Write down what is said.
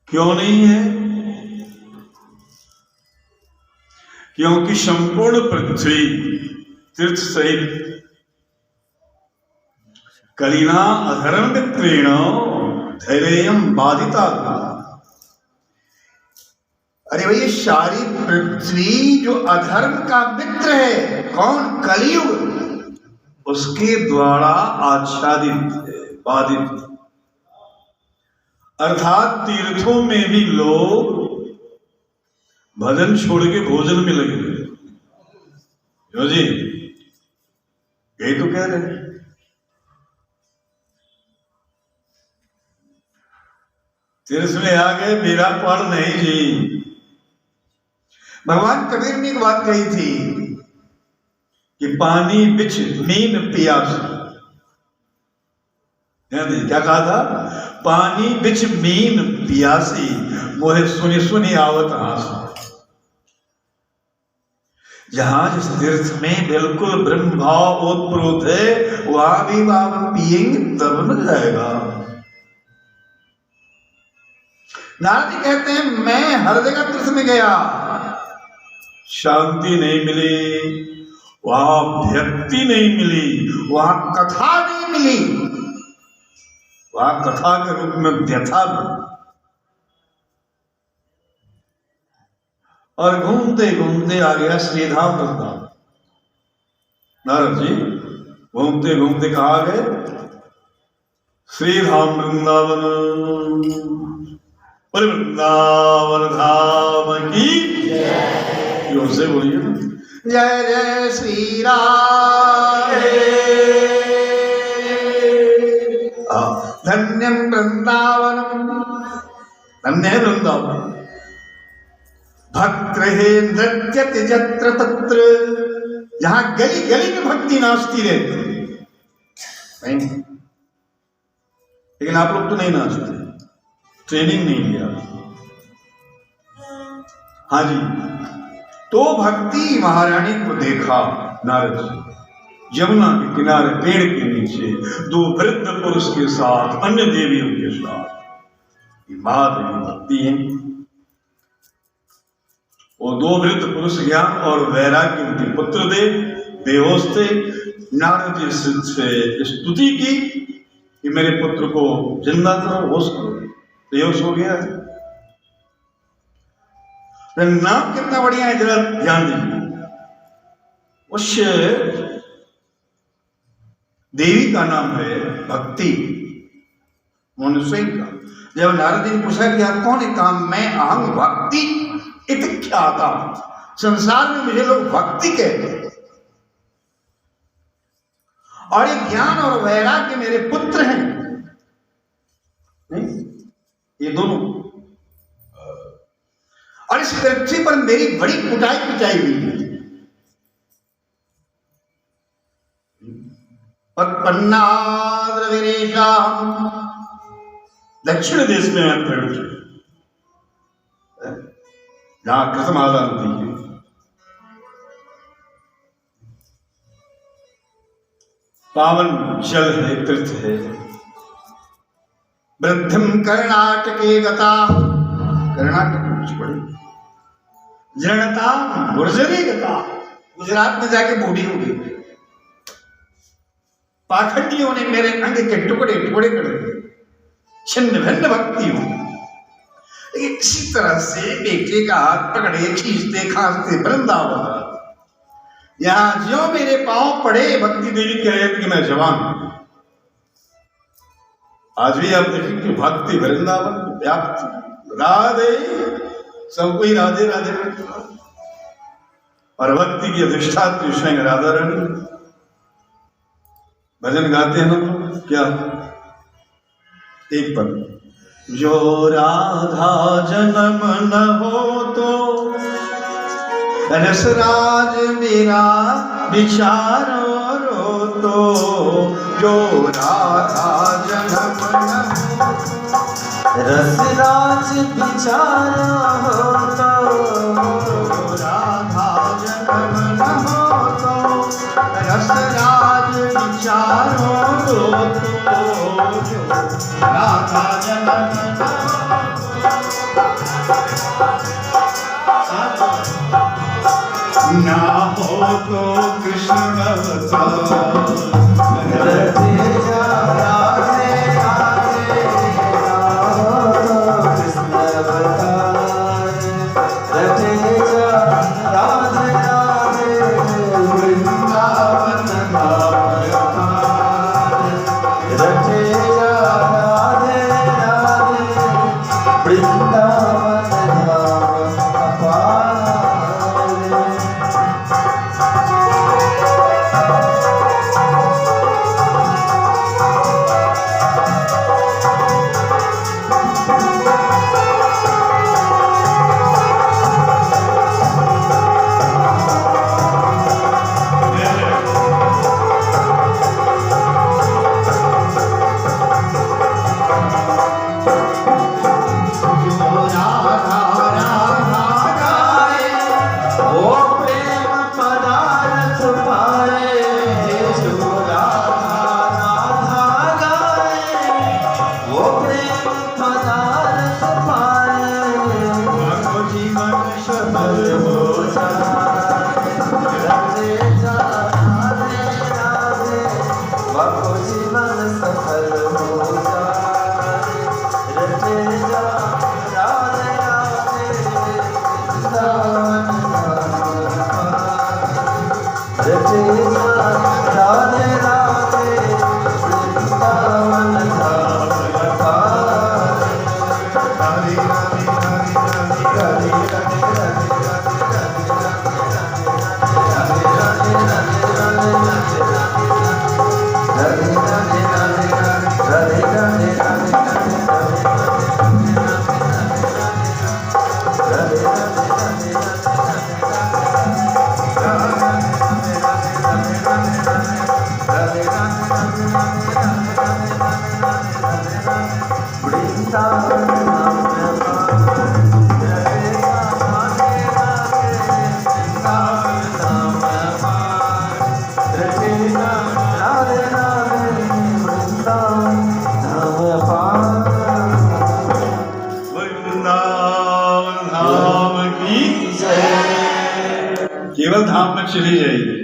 क्यों नहीं है? क्योंकि संपूर्ण पृथ्वी तीर्थ सहित कलिना अधर्म मित्रेण धैर्यम बाधिता। अरे भाई, ये सारी पृथ्वी जो अधर्म का मित्र है, कौन? कलियुग, उसके द्वारा आच्छादित है, बाधित। अर्थात तीर्थों में भी लोग भजन छोड़ के भोजन में लगे हुए। क्यों जी? यही तो कह रहे हैं। तीर्थ में आ गए, मेरा पर नहीं जी। भगवान कबीर ने एक बात कही थी कि पानी बिच मीन पियास। क्या कहा था? पानी बिच मीन पियासी, मोहे सुनी सुनी आवत हास। जहां जिस तीर्थ में बिल्कुल ब्रह्म भाव ओतप्रोत है, वहां भी आप पिएंगे तब मिल जाएगा। नारद जी कहते हैं, मैं हर जगह तीर्थ में गया, शांति नहीं मिली, वहां भक्ति नहीं मिली, वहां कथा नहीं मिली, वहां कथा के रूप में व्यथा मिली। और घूमते घूमते आ गया श्रीधाम वृंदावन। नारद जी घूमते घूमते कहा गए? श्रीधाम वृंदावन। वृंदावन धाम की जोर से बोलिए ना। जय जय श्री राम। धन्यम वृंदावनम, धन्य है वृंदावन। भक्त नृत्यति जत्र तत्र, जहां गली गली में भक्ति नाचती रहती। लेकिन आप लोग तो नहीं नाचते, ट्रेनिंग नहीं लिया। हाँ जी। तो भक्ति महारानी को देखा नारद जी यमुना के किनारे पेड़ के नीचे दो वृद्ध पुरुष के साथ, अन्य देवियों के साथ। महादेवी भक्ति है। वो दो वृद्ध पुरुष ज्ञान और वैराग्य उनके पुत्र थे, बेहोश थे। नारद जी से स्तुति की कि मेरे पुत्र को जिंदा करो, होश करो, बेहोश हो गया है। नाम कितना बढ़िया है, जरा ध्यान दीजिए। उस देवी का नाम है भक्ति, मनुष्य का। जब नारद जी ने पूछा कि आप कौन है, काम मैं अहं भक्ति इति ख्याता, संसार में मुझे लोग भक्ति कहते हैं, और ये ज्ञान और वैराग्य मेरे पुत्र हैं। नहीं? ये दोनों। और इस पृथ्वी पर मेरी बड़ी कुटाई पिटाई हुई है। दक्षिण देश में मैं प्रवेश, जहां कृष्ण माता होती है। पावन जल है, तीर्थ है। वृद्धम कर्णाटके गता, कर्नाटक पड़े, जड़ता गुर्जरी गता, गुजरात में जाके बूढ़ी हो गई। पाखंडियों ने मेरे अंग के टुकड़े टुकड़े कर दिए, छिन्न भिन्न भक्ति हो। लेकिन इसी तरह से बेटे का हाथ पकड़े, खींचते खांसते वृंदावन, यहां जो मेरे पांव पड़े, भक्ति देवी कह रही थी कि मैं जवान हूं। आज भी आप देखें कि भक्ति वृंदावन व्याप्त, राधे, सब कोई राधे राधे। और भक्ति की अधिष्ठात्री स्वयं राधा रानी। भजन गाते हैं हम क्या? एक पद, जो राधा जन्म न हो तो रसराज मेरा विचारो रो तो, जो राधा जन्म न हो, रसराज विचारा हो तो, राधा जन्म न हो तो, रसराज विचारो रो तो, जो राधा जन्म न हो तो। ना हो तो कृष्ण अवतार रचे जा राधे राधे कृष्ण अवतार रचे जा राधे राधे वृंदावन धाम रचे जा राधे राधे वृंदावन धाम अपार ओ प्रेम पदार्थ पाए जो राधा राधा गाए ओ प्रेम पदार्थ पाए मानो जीवन सफल हो रचे जा राधे राधे बाको जीवन सफल हो जाए रचे जा राधे राधे वृंदावन रचे जा राधे राधे वृंदावन धाम अपार राधे राधे राधे राधे वृंदावन धाम की केवल धाम में चली जाएगी।